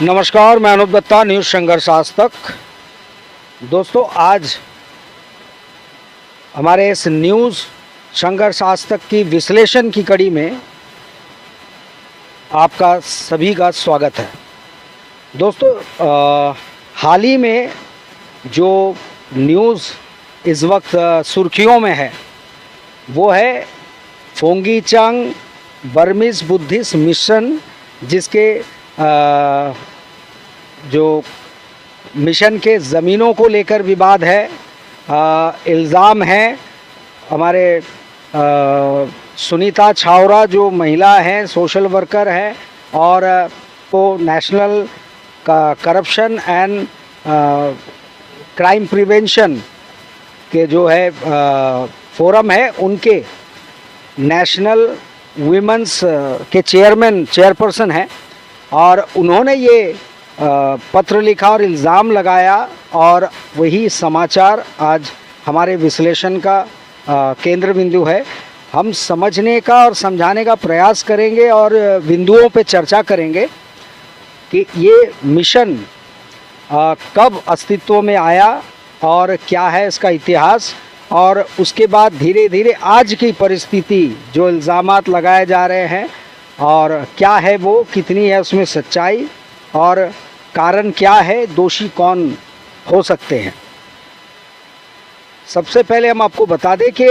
नमस्कार, मैं अनुप दत्ता, न्यूज़ संघर्ष आज तक। दोस्तों, आज हमारे इस न्यूज़ संघर्ष आज तक की विश्लेषण की कड़ी में आपका सभी का स्वागत है। दोस्तों, हाल ही में जो न्यूज़ इस वक्त सुर्खियों में है वो है फोंगी चांग बर्मीज़ बुद्धिस्ट मिशन, जिसके जो मिशन के ज़मीनों को लेकर विवाद है। इल्ज़ाम है हमारे सुनीता छावरा जो महिला हैं, सोशल वर्कर हैं और वो national corruption and crime prevention के जो है फोरम है, उनके नेशनल वीमेंस के चेयरपर्सन हैं और उन्होंने ये पत्र लिखा और इल्ज़ाम लगाया और वही समाचार आज हमारे विश्लेषण का केंद्र बिंदु है। हम समझने का और समझाने का प्रयास करेंगे और बिंदुओं पे चर्चा करेंगे कि ये मिशन कब अस्तित्व में आया और क्या है इसका इतिहास, और उसके बाद धीरे धीरे आज की परिस्थिति जो इल्ज़ामात लगाए जा रहे हैं और क्या है वो, कितनी है उसमें सच्चाई और कारण क्या है, दोषी कौन हो सकते हैं। सबसे पहले हम आपको बता दें कि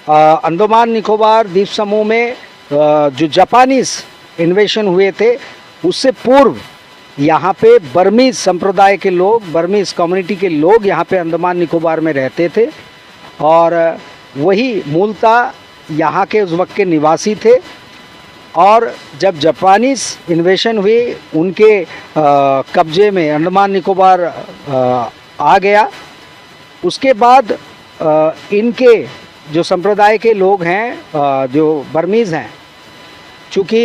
अंडमान निकोबार द्वीप समूह में जो जापानीज़ इन्वेशन हुए थे उससे पूर्व यहाँ पे बर्मीज़ संप्रदाय के लोग, बर्मीज़ कम्युनिटी के लोग यहाँ पे अंडमान निकोबार में रहते थे और वही मूलतः यहाँ के उस वक्त के निवासी थे। और जब जापानीज़ इन्वेशन हुई, उनके कब्जे में अंडमान निकोबार आ गया, उसके बाद इनके जो संप्रदाय के लोग हैं, जो बर्मीज़ हैं, चूँकि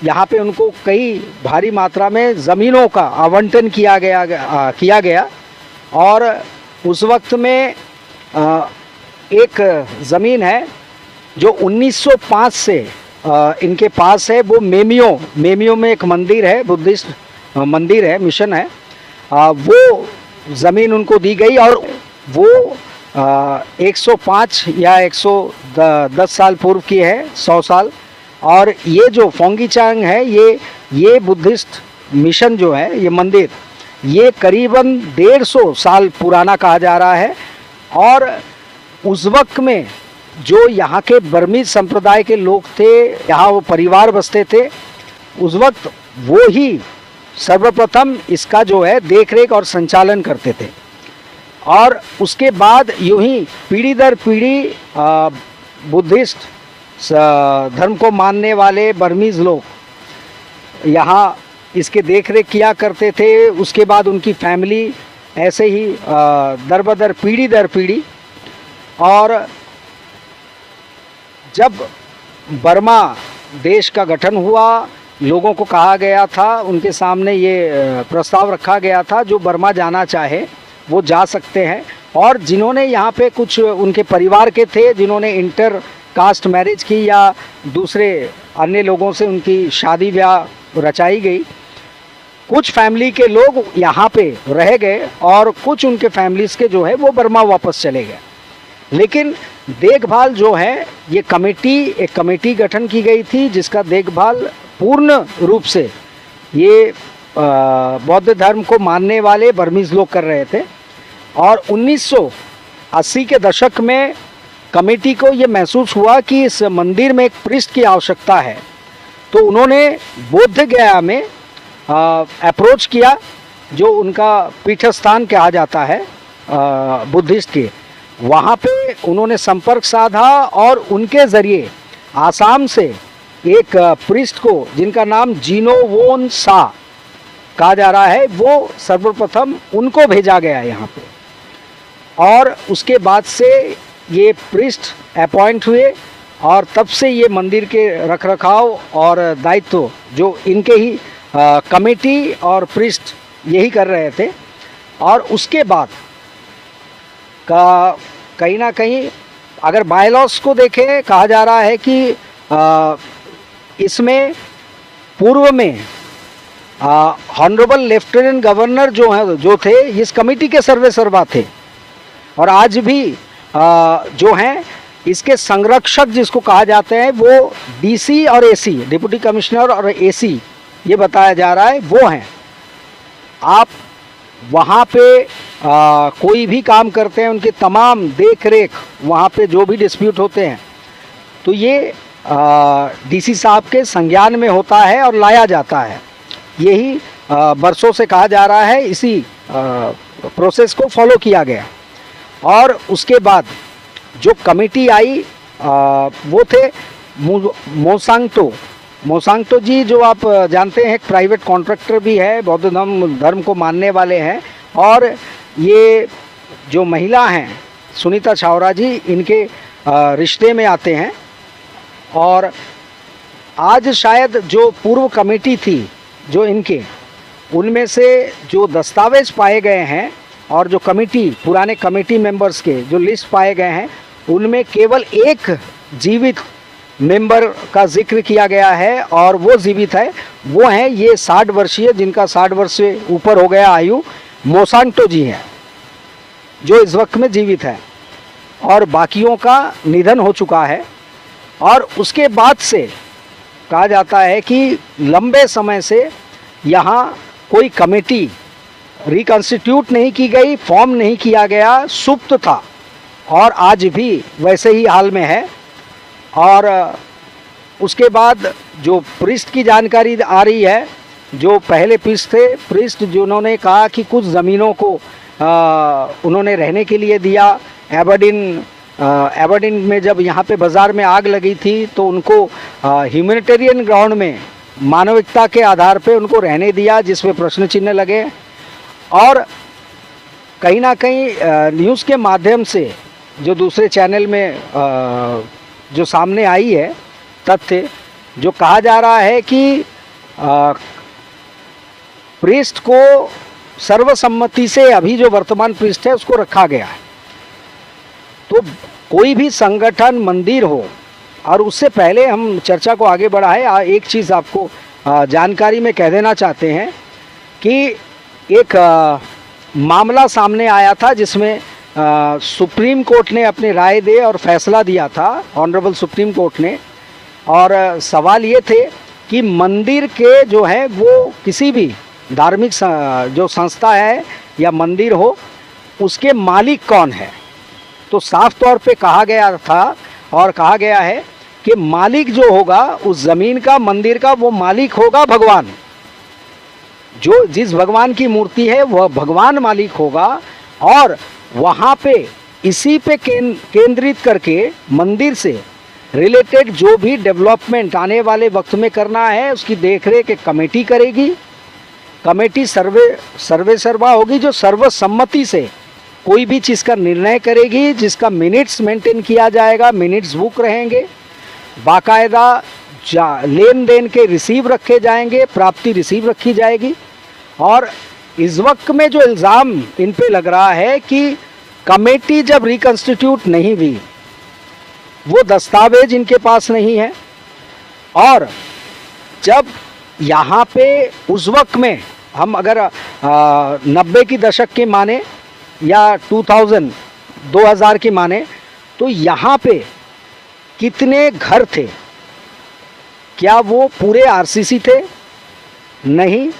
यहाँ पे उनको कई भारी मात्रा में ज़मीनों का आवंटन किया गया और उस वक्त में एक ज़मीन है जो 1905 से इनके पास है, वो मेमियो में एक मंदिर है, बुद्धिस्ट मंदिर है, मिशन है, वो ज़मीन उनको दी गई और वो 105 या 110 साल पूर्व की है, 100 साल। और ये जो फोंगी चांग है, ये बुद्धिस्ट मिशन जो है, ये मंदिर, ये करीबन 150 साल पुराना कहा जा रहा है। और उस वक्त में जो यहाँ के बर्मीज़ संप्रदाय के लोग थे, यहाँ वो परिवार बसते थे, उस वक्त वो ही सर्वप्रथम इसका जो है देखरेख और संचालन करते थे। और उसके बाद यूं ही पीढ़ी दर पीढ़ी बुद्धिस्ट धर्म को मानने वाले बर्मीज़ लोग यहाँ इसके देखरेख किया करते थे। उसके बाद उनकी फैमिली ऐसे ही दर बदर पीढ़ी दर पीढ़ी। और जब बर्मा देश का गठन हुआ, लोगों को कहा गया था, उनके सामने ये प्रस्ताव रखा गया था, जो बर्मा जाना चाहे वो जा सकते हैं। और जिन्होंने यहाँ पे कुछ उनके परिवार के थे जिन्होंने इंटर कास्ट मैरिज की या दूसरे अन्य लोगों से उनकी शादी ब्याह रचाई गई, कुछ फैमिली के लोग यहाँ पे रह गए और कुछ उनके फैमिलीज़ के जो है वो बर्मा वापस चले गए। लेकिन देखभाल जो है, ये एक कमेटी गठन की गई थी जिसका देखभाल पूर्ण रूप से ये बौद्ध धर्म को मानने वाले बर्मीज़ लोग कर रहे थे। और 1980 के दशक में कमेटी को ये महसूस हुआ कि इस मंदिर में एक प्रीस्ट की आवश्यकता है, तो उन्होंने बोध गया में अप्रोच किया, जो उनका पीठस्थान कहा जाता है बुद्धिस्ट के। वहाँ पे उन्होंने संपर्क साधा और उनके ज़रिए आसाम से एक प्रीस्ट को, जिनका नाम जिनोवोन सा कहा जा रहा है, वो सर्वप्रथम उनको भेजा गया यहाँ पे। और उसके बाद से ये प्रीस्ट अपॉइंट हुए और तब से ये मंदिर के रखरखाव और दायित्व जो इनके ही कमेटी और प्रीस्ट यही कर रहे थे। और उसके बाद का कहीं ना कहीं अगर बायलॉस को देखें, कहा जा रहा है कि इसमें पूर्व में ऑनरेबल लेफ्टिनेंट गवर्नर जो थे इस कमेटी के सर्वे सर्वा थे, और आज भी जो हैं इसके संरक्षक जिसको कहा जाते हैं वो डीसी और एसी, डिप्टी कमिश्नर और एसी ये बताया जा रहा है वो हैं। आप वहाँ पे कोई भी काम करते हैं उनके तमाम देख रेख, वहाँ पे जो भी डिस्प्यूट होते हैं तो ये डीसी साहब के संज्ञान में होता है और लाया जाता है। यही बरसों से कहा जा रहा है, इसी प्रोसेस को फॉलो किया गया। और उसके बाद जो कमेटी आई वो थे मोसांगटो जी, जो आप जानते हैं एक प्राइवेट कॉन्ट्रैक्टर भी है, बौद्ध धर्म को मानने वाले हैं। और ये जो महिला हैं सुनीता छावरा जी, इनके रिश्ते में आते हैं। और आज शायद जो पूर्व कमेटी थी जो इनके, उनमें से जो दस्तावेज पाए गए हैं और जो कमेटी पुराने कमेटी मेंबर्स के जो लिस्ट पाए गए हैं उनमें केवल एक जीवित मेंबर का जिक्र किया गया है, और वो जीवित है, वो हैं ये 60 वर्षीय, जिनका 60 वर्ष से ऊपर हो गया आयु, मोसांगटो जी हैं जो इस वक्त में जीवित है, और बाकियों का निधन हो चुका है। और उसके बाद से कहा जाता है कि लंबे समय से यहाँ कोई कमेटी रिकॉन्स्टिट्यूट नहीं की गई, फॉर्म नहीं किया गया, सुप्त था और आज भी वैसे ही हाल में है। और उसके बाद जो प्रीस्ट की जानकारी आ रही है, जो पहले प्रीस्ट जिन्होंने कहा कि कुछ ज़मीनों को उन्होंने रहने के लिए दिया। एबरडीन में जब यहाँ पे बाज़ार में आग लगी थी तो उनको ह्यूमैनिटेरियन ग्राउंड में मानविकता के आधार पे उनको रहने दिया, जिसमें प्रश्न चिन्ह लगे। और कहीं ना कहीं न्यूज़ के माध्यम से जो दूसरे चैनल में जो सामने आई है तथ्य, जो कहा जा रहा है कि प्रीस्ट को सर्वसम्मति से अभी जो वर्तमान प्रीस्ट है उसको रखा गया है। तो कोई भी संगठन, मंदिर हो, और उससे पहले हम चर्चा को आगे बढ़ाएं, एक चीज़ आपको जानकारी में कह देना चाहते हैं कि एक मामला सामने आया था जिसमें सुप्रीम कोर्ट ने अपनी राय दे और फैसला दिया था, ऑनरेबल सुप्रीम कोर्ट ने। और सवाल ये थे कि मंदिर के जो है वो किसी भी धार्मिक जो संस्था है या मंदिर हो उसके मालिक कौन है। तो साफ तौर पे कहा गया था और कहा गया है कि मालिक जो होगा उस ज़मीन का, मंदिर का, वो मालिक होगा भगवान। जो जिस भगवान की मूर्ति है वह भगवान मालिक होगा। और वहाँ पे इसी पे केंद्रित करके मंदिर से रिलेटेड जो भी डेवलपमेंट आने वाले वक्त में करना है उसकी देखरेख एक कमेटी करेगी। कमेटी सर्वे सर्वा होगी जो सर्वसम्मति से कोई भी चीज़ का निर्णय करेगी, जिसका मिनट्स मेंटेन किया जाएगा, मिनट्स बुक रहेंगे, बाकायदा लेन देन के रिसीव रखे जाएंगे, प्राप्ति रिसीव रखी जाएगी। और इस वक्त में जो इल्ज़ाम इन पे लग रहा है कि कमेटी जब रिकॉन्स्टिट्यूट नहीं हुई, वो दस्तावेज इनके पास नहीं है। और जब यहाँ पे उस वक्त में हम अगर 90 की दशक के माने या 2000 की माने तो यहाँ पे कितने घर थे? क्या वो पूरे आरसीसी थे? नहीं।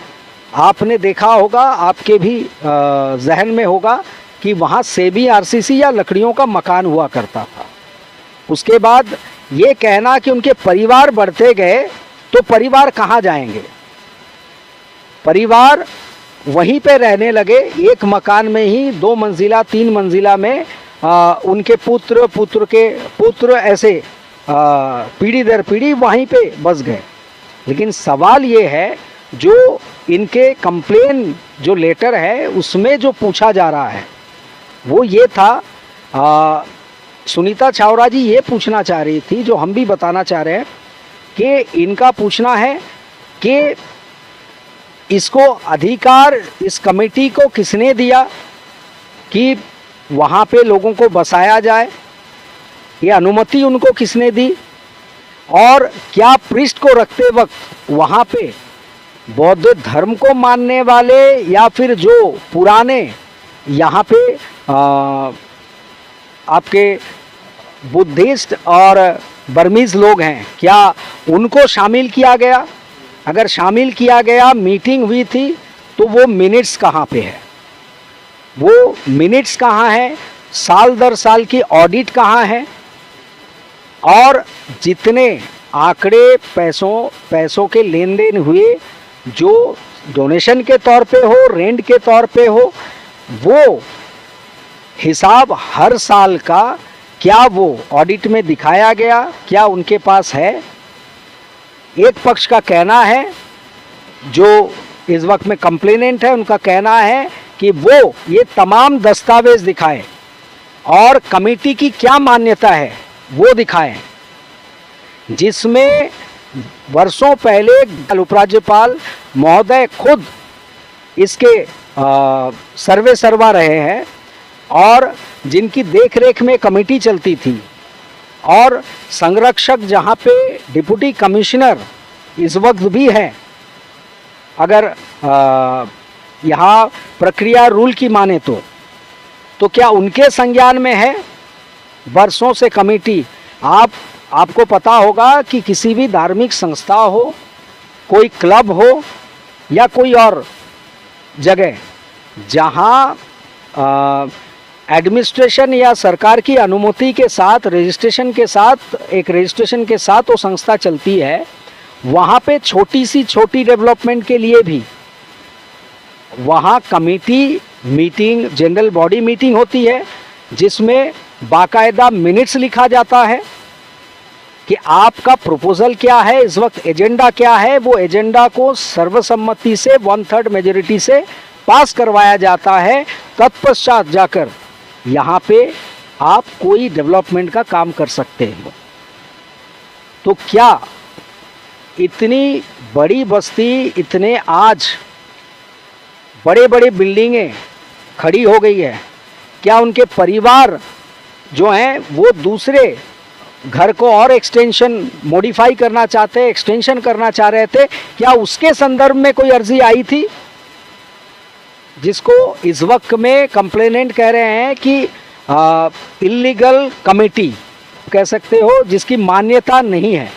आपने देखा होगा, आपके भी जहन में होगा कि वहाँ सेमी आरसीसी या लकड़ियों का मकान हुआ करता था। उसके बाद ये कहना कि उनके परिवार बढ़ते गए, तो परिवार कहाँ जाएंगे? परिवार वहीं पे रहने लगे, एक मकान में ही 2 मंजिला 3 मंजिला में उनके पुत्र के पुत्र ऐसे पीढ़ी दर पीढ़ी वहीं पे बस गए। लेकिन सवाल ये है, जो इनके कंप्लेन जो लेटर है उसमें जो पूछा जा रहा है वो ये था, सुनीता छावरा जी ये पूछना चाह रही थी, जो हम भी बताना चाह रहे हैं कि इनका पूछना है कि इसको अधिकार इस कमेटी को किसने दिया कि वहाँ पे लोगों को बसाया जाए? ये अनुमति उनको किसने दी? और क्या प्रीस्ट को रखते वक्त वहाँ पे बौद्ध धर्म को मानने वाले या फिर जो पुराने यहाँ पे आपके बुद्धिस्ट और बर्मीज लोग हैं, क्या उनको शामिल किया गया? अगर शामिल किया गया, मीटिंग हुई थी, तो वो मिनट्स कहाँ पे है? वो मिनट्स कहाँ है? साल दर साल की ऑडिट कहाँ है? और जितने आंकड़े पैसों के लेन देन हुए, जो डोनेशन के तौर पे हो, रेंट के तौर पे हो, वो हिसाब हर साल का क्या वो ऑडिट में दिखाया गया? क्या उनके पास है? एक पक्ष का कहना है, जो इस वक्त में कंप्लेनेंट है, उनका कहना है कि वो ये तमाम दस्तावेज दिखाएं और कमेटी की क्या मान्यता है वो दिखाएं, जिसमें वर्षों पहले उपराज्यपाल महोदय खुद इसके सर्वे सर्वा रहे हैं और जिनकी देखरेख में कमेटी चलती थी, और संरक्षक जहाँ पे डिप्टी कमिश्नर इस वक्त भी हैं। अगर यहाँ प्रक्रिया रूल की माने तो क्या उनके संज्ञान में है? वर्षों से कमेटी, आपको पता होगा कि किसी भी धार्मिक संस्था हो, कोई क्लब हो या कोई और जगह जहाँ एडमिनिस्ट्रेशन या सरकार की अनुमति के साथ रजिस्ट्रेशन के साथ वो संस्था चलती है, वहाँ पे छोटी डेवलपमेंट के लिए भी वहाँ committee meeting, general body meeting होती है, जिसमें बाकायदा मिनट्स लिखा जाता है कि आपका प्रपोजल क्या है, इस वक्त एजेंडा क्या है। वो एजेंडा को सर्वसम्मति से 1/3 मेजॉरिटी से पास करवाया जाता है। तत्पश्चात जाकर यहाँ पे आप कोई डेवलपमेंट का काम कर सकते हैं। तो क्या इतनी बड़ी बस्ती, इतने आज बड़े बड़े बिल्डिंगें खड़ी हो गई है, क्या उनके परिवार जो हैं वो दूसरे घर को और एक्सटेंशन मॉडिफाई करना चाहते हैं, एक्सटेंशन करना चाह रहे थे? क्या उसके संदर्भ में कोई अर्जी आई थी, जिसको इस वक्त में कंप्लेनेंट कह रहे हैं कि इल्लीगल कमेटी कह सकते हो, जिसकी मान्यता नहीं है?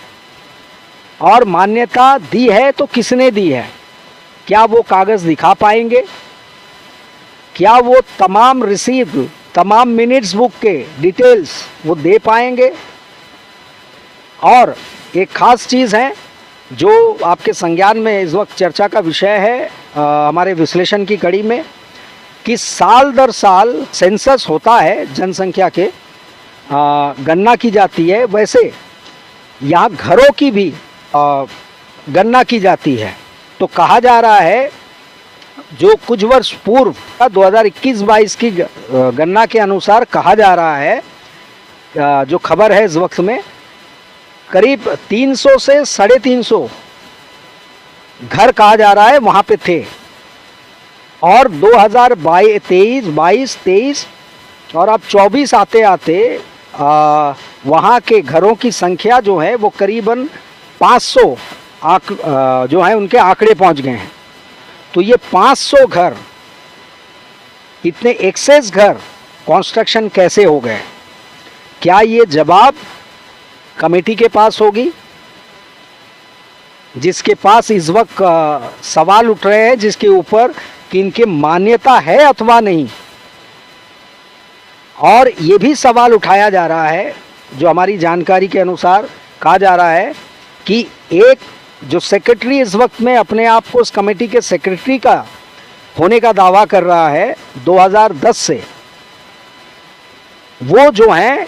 और मान्यता दी है तो किसने दी है? क्या वो कागज़ दिखा पाएंगे? क्या वो तमाम रिसीव, तमाम मिनट्स बुक के डिटेल्स वो दे पाएंगे? और एक ख़ास चीज़ है जो आपके संज्ञान में इस वक्त चर्चा का विषय है हमारे विश्लेषण की कड़ी में, कि साल दर साल सेंसस होता है, जनसंख्या के गणना की जाती है, वैसे यहाँ घरों की भी गणना की जाती है। तो कहा जा रहा है, जो कुछ वर्ष पूर्व 2021-22 की गणना के अनुसार कहा जा रहा है, जो खबर है इस वक्त में, करीब 300 से 350 घर कहा जा रहा है वहाँ पे थे। और 2022-23 और अब 24 आते आते वहाँ के घरों की संख्या जो है वो करीबन 500 जो है उनके आंकड़े पहुँच गए हैं। तो ये 500 घर, इतने एक्सेस घर कंस्ट्रक्शन कैसे हो गए? क्या ये जवाब कमेटी के पास होगी, जिसके पास इस वक्त सवाल उठ रहे हैं, जिसके ऊपर कि इनके मान्यता है अथवा नहीं? और ये भी सवाल उठाया जा रहा है, जो हमारी जानकारी के अनुसार कहा जा रहा है कि एक जो सेक्रेटरी इस वक्त में अपने आप को उस कमेटी के सेक्रेटरी का होने का दावा कर रहा है 2010 से, वो जो है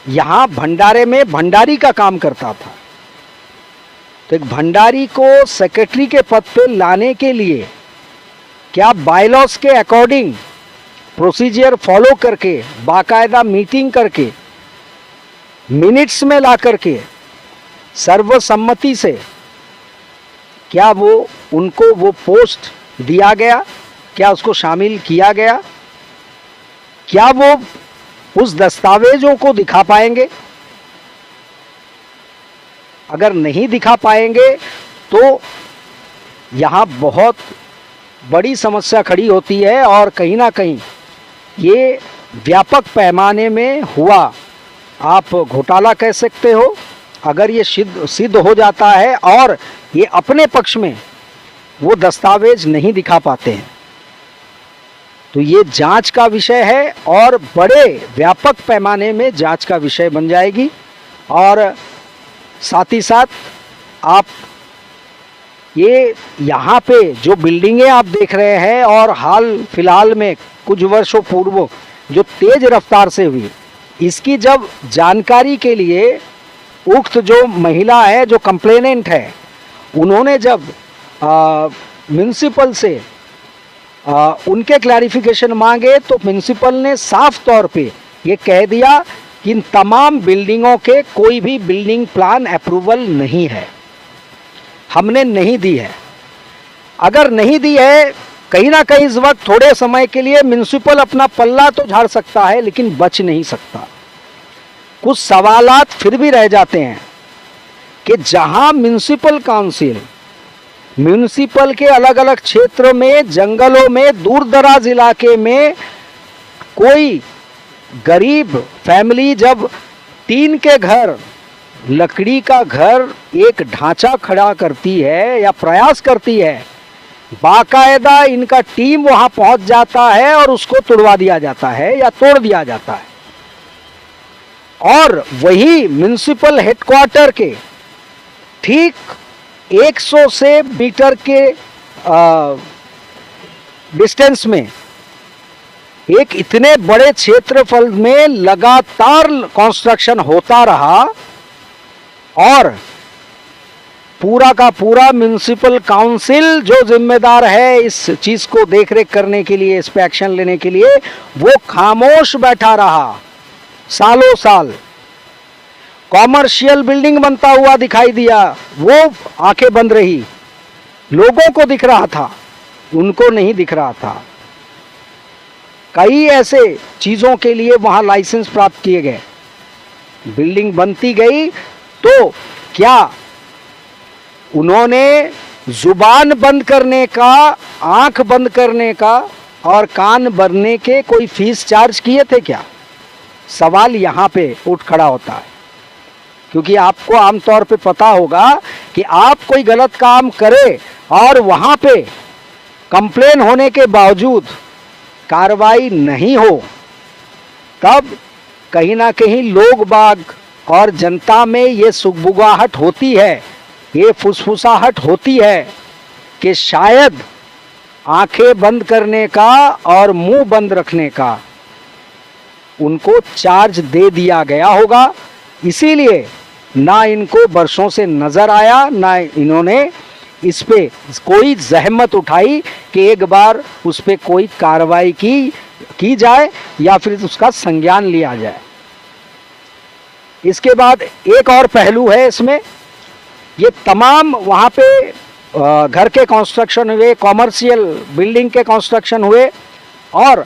यहाँ भंडारे में भंडारी का काम करता था। तो एक भंडारी को सेक्रेटरी के पद पे लाने के लिए क्या बायलॉज के अकॉर्डिंग प्रोसीजर फॉलो करके, बाकायदा मीटिंग करके, मिनट्स में ला करके, सर्वसम्मति से क्या वो उनको वो पोस्ट दिया गया? क्या उसको शामिल किया गया? क्या वो उस दस्तावेजों को दिखा पाएंगे? अगर नहीं दिखा पाएंगे तो यहाँ बहुत बड़ी समस्या खड़ी होती है और कहीं ना कहीं ये व्यापक पैमाने में हुआ आप घोटाला कह सकते हो। अगर ये सिद्ध हो जाता है और ये अपने पक्ष में वो दस्तावेज नहीं दिखा पाते हैं तो ये जांच का विषय है और बड़े व्यापक पैमाने में जांच का विषय बन जाएगी। और साथ ही साथ आप ये यहाँ पे जो बिल्डिंगें आप देख रहे हैं और हाल फिलहाल में कुछ वर्षों पूर्व जो तेज रफ्तार से हुई, इसकी जब जानकारी के लिए उक्त जो महिला है, जो कंप्लेनेंट है, उन्होंने जब म्युनिसिपल से उनके क्लैरिफिकेशन मांगे तो म्युनिसिपल ने साफ तौर पे ये कह दिया कि इन तमाम बिल्डिंगों के कोई भी बिल्डिंग प्लान अप्रूवल नहीं है, हमने नहीं दी है। अगर नहीं दी है, कहीं ना कहीं इस वक्त थोड़े समय के लिए म्युनिसिपल अपना पल्ला तो झाड़ सकता है लेकिन बच नहीं सकता। कुछ सवालात फिर भी रह जाते हैं कि जहां म्युनिसिपल काउंसिल म्युनिसिपल के अलग अलग क्षेत्र में, जंगलों में, दूर दराज इलाके में कोई गरीब फैमिली जब टीन के घर, लकड़ी का घर एक ढांचा खड़ा करती है या प्रयास करती है, बाकायदा इनका टीम वहां पहुंच जाता है और उसको तुड़वा दिया जाता है या तोड़ दिया जाता है। और वही म्युनिसिपल हेडक्वार्टर के ठीक 100 से मीटर के डिस्टेंस में एक इतने बड़े क्षेत्रफल में लगातार कंस्ट्रक्शन होता रहा और पूरा का पूरा म्युनिसिपल काउंसिल जो जिम्मेदार है इस चीज को देखरेख करने के लिए, इस पे एक्शन लेने के लिए, वो खामोश बैठा रहा सालों साल। कॉमर्शियल बिल्डिंग बनता हुआ दिखाई दिया, वो आंखें बंद रही। लोगों को दिख रहा था, उनको नहीं दिख रहा था। कई ऐसे चीजों के लिए वहां लाइसेंस प्राप्त किए गए, बिल्डिंग बनती गई तो क्या उन्होंने जुबान बंद करने का, आंख बंद करने का और कान भरने के कोई फीस चार्ज किए थे क्या? सवाल यहाँ पे उठ खड़ा होता है। क्योंकि आपको आमतौर पे पता होगा कि आप कोई गलत काम करे और वहाँ पे कंप्लेन होने के बावजूद कार्रवाई नहीं हो, तब कहीं ना कहीं लोग बाग और जनता में ये सुगबुगाहट होती है, ये फुसफुसाहट होती है कि शायद आंखें बंद करने का और मुंह बंद रखने का उनको चार्ज दे दिया गया होगा। इसीलिए ना इनको वर्षों से नजर आया, ना इन्होंने इस पे कोई जहमत उठाई कि एक बार उस पे कोई कार्रवाई की जाए या फिर उसका संज्ञान लिया जाए। इसके बाद एक और पहलू है इसमें, ये तमाम वहाँ पे घर के कंस्ट्रक्शन हुए, कॉमर्शियल बिल्डिंग के कंस्ट्रक्शन हुए और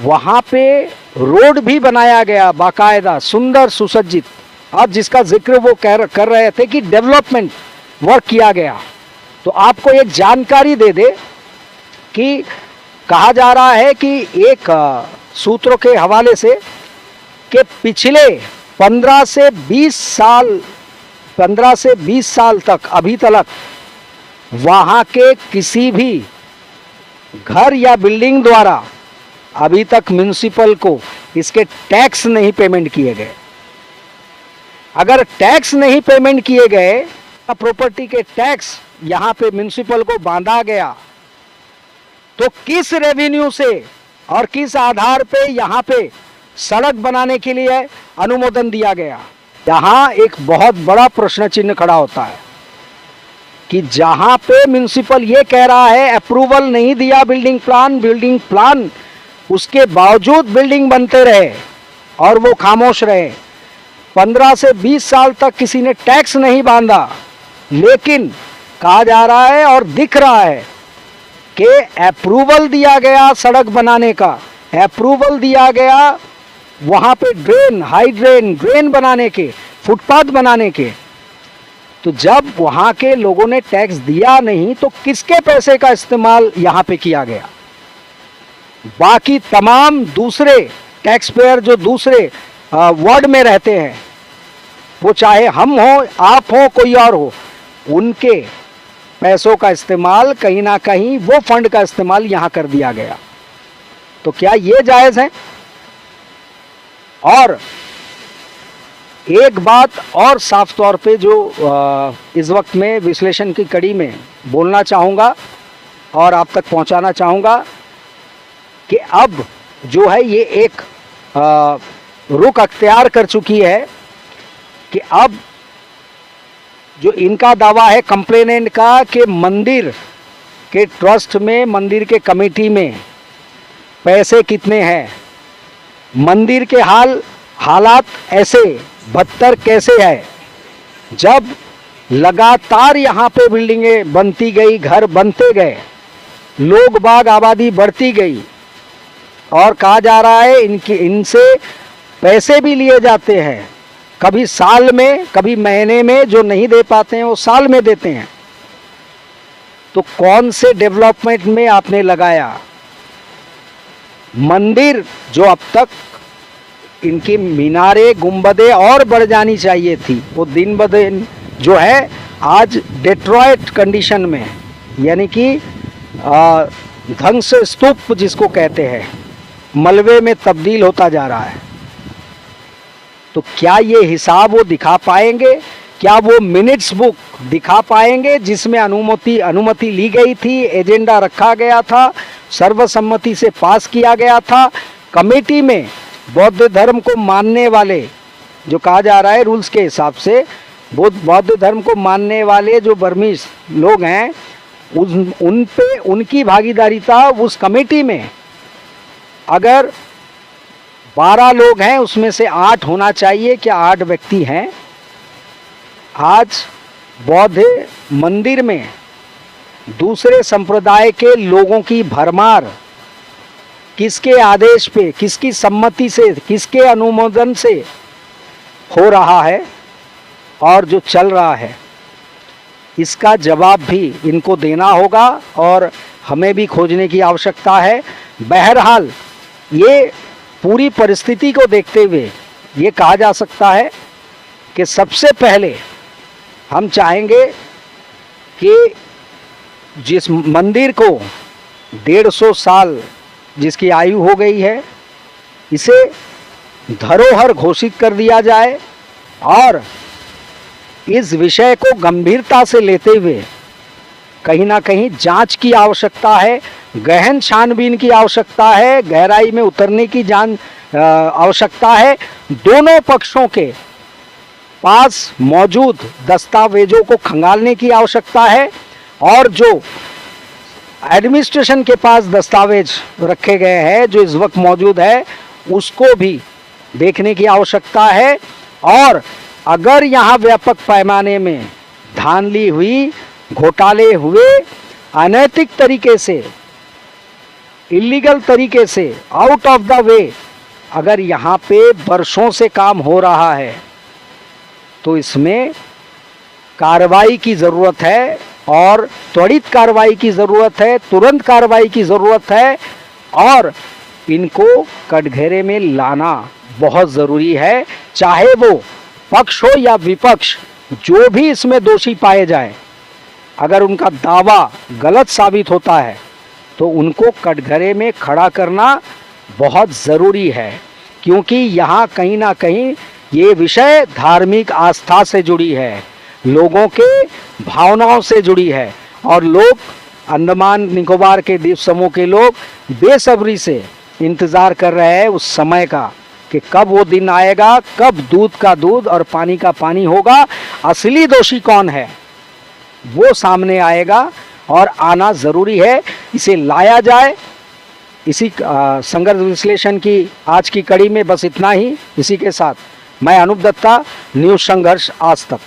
वहाँ पे रोड भी बनाया गया बाकायदा, सुंदर सुसज्जित। अब जिसका जिक्र वो कर रहे थे कि डेवलपमेंट वर्क किया गया, तो आपको एक जानकारी दे दे कि कहा जा रहा है कि एक सूत्रों के हवाले से कि पिछले 15 से 20 साल तक अभी तक वहाँ के किसी भी घर या बिल्डिंग द्वारा अभी तक म्युनिसिपल को इसके टैक्स नहीं पेमेंट किए गए। अगर टैक्स नहीं पेमेंट किए गए, प्रॉपर्टी के टैक्स यहाँ पे म्युनिसिपल को बांधा गया, तो किस रेवेन्यू से और किस आधार पे यहाँ पे सड़क बनाने के लिए अनुमोदन दिया गया? यहाँ एक बहुत बड़ा प्रश्न चिन्ह खड़ा होता है कि जहाँ पे म्युनिसिपल ये कह रहा है अप्रूवल नहीं दिया बिल्डिंग प्लान, उसके बावजूद बिल्डिंग बनते रहे और वो खामोश रहे। 15 से 20 साल तक किसी ने टैक्स नहीं बांधा, लेकिन कहा जा रहा है और दिख रहा है कि अप्रूवल दिया गया सड़क बनाने का, अप्रूवल दिया गया वहाँ पे ड्रेन, हाई ड्रेन बनाने के, फुटपाथ बनाने के, तो जब वहाँ के लोगों ने टैक्स दिया नहीं तो किसके पैसे का इस्तेमाल यहाँ पे किया गया? बाकी तमाम दूसरे टैक्स पेयर जो दूसरे वार्ड में रहते हैं, वो चाहे हम हो, आप हो, कोई और हो, उनके पैसों का इस्तेमाल कहीं ना कहीं वो फंड का इस्तेमाल यहाँ कर दिया गया। तो क्या ये जायज़ है? और एक बात और साफ तौर पे जो इस वक्त में विश्लेषण की कड़ी में बोलना चाहूँगा और आप तक पहुँचाना चाहूँगा कि अब जो है ये एक रुख अख्तियार कर चुकी है कि अब जो इनका दावा है कंप्लेनेंट का कि मंदिर के ट्रस्ट में, मंदिर के कमेटी में पैसे कितने हैं, मंदिर के हालात ऐसे बदतर कैसे है, जब लगातार यहाँ पे बिल्डिंगें बनती गई, घर बनते गए, लोग बाग आबादी बढ़ती गई और कहा जा रहा है इनसे पैसे भी लिए जाते हैं, कभी साल में, कभी महीने में, जो नहीं दे पाते हैं वो साल में देते हैं। तो कौन से डेवलपमेंट में आपने लगाया? मंदिर जो अब तक इनकी मीनारे, गुंबदें और बढ़ जानी चाहिए थी, वो दिन ब दिन जो है आज डेट्रॉयट कंडीशन में, यानी कि ध्वंस स्तूप जिसको कहते हैं, मलबे में तब्दील होता जा रहा है। तो क्या ये हिसाब वो दिखा पाएंगे? क्या वो मिनट्स बुक दिखा पाएंगे जिसमें अनुमति ली गई थी, एजेंडा रखा गया था, सर्वसम्मति से पास किया गया था? कमेटी में बौद्ध धर्म को मानने वाले, जो कहा जा रहा है रूल्स के हिसाब से, बौद्ध धर्म को मानने वाले जो बर्मीज लोग हैं, उन पे उनकी भागीदारी था उस कमेटी में। अगर 12 लोग हैं उसमें से 8 होना चाहिए, क्या 8 व्यक्ति हैं? आज बौद्ध मंदिर में दूसरे संप्रदाय के लोगों की भरमार किसके आदेश पे, किसकी सम्मति से, किसके अनुमोदन से हो रहा है और जो चल रहा है, इसका जवाब भी इनको देना होगा और हमें भी खोजने की आवश्यकता है। बहरहाल ये पूरी परिस्थिति को देखते हुए ये कहा जा सकता है कि सबसे पहले हम चाहेंगे कि जिस मंदिर को 150 साल जिसकी आयु हो गई है, इसे धरोहर घोषित कर दिया जाए और इस विषय को गंभीरता से लेते हुए कहीं ना कहीं जांच की आवश्यकता है, गहन छानबीन की आवश्यकता है, गहराई में उतरने की आवश्यकता है। दोनों पक्षों के पास मौजूद दस्तावेजों को खंगालने की आवश्यकता है और जो एडमिनिस्ट्रेशन के पास दस्तावेज रखे गए हैं, जो इस वक्त मौजूद है, उसको भी देखने की आवश्यकता है। और अगर यहाँ व्यापक पैमाने में धांधली हुई, घोटाले हुए, अनैतिक तरीके से, इलीगल तरीके से, आउट ऑफ द वे अगर यहाँ पे वर्षों से काम हो रहा है, तो इसमें कार्रवाई की ज़रूरत है और त्वरित कार्रवाई की ज़रूरत है, तुरंत कार्रवाई की ज़रूरत है और इनको कटघरे में लाना बहुत ज़रूरी है। चाहे वो पक्ष हो या विपक्ष, जो भी इसमें दोषी पाए जाए, अगर उनका दावा गलत साबित होता है तो उनको कटघरे में खड़ा करना बहुत ज़रूरी है, क्योंकि यहाँ कहीं ना कहीं ये विषय धार्मिक आस्था से जुड़ी है, लोगों के भावनाओं से जुड़ी है और लोग, अंडमान निकोबार के द्वीप समूह के लोग बेसब्री से इंतज़ार कर रहे हैं उस समय का कि कब वो दिन आएगा, कब दूध का दूध और पानी का पानी होगा, असली दोषी कौन है वो सामने आएगा और आना ज़रूरी है। इसे लाया जाए। इसी संघर्ष विश्लेषण की आज की कड़ी में बस इतना ही। इसी के साथ मैं अनूप दत्ता, न्यूज़ संघर्ष आज तक।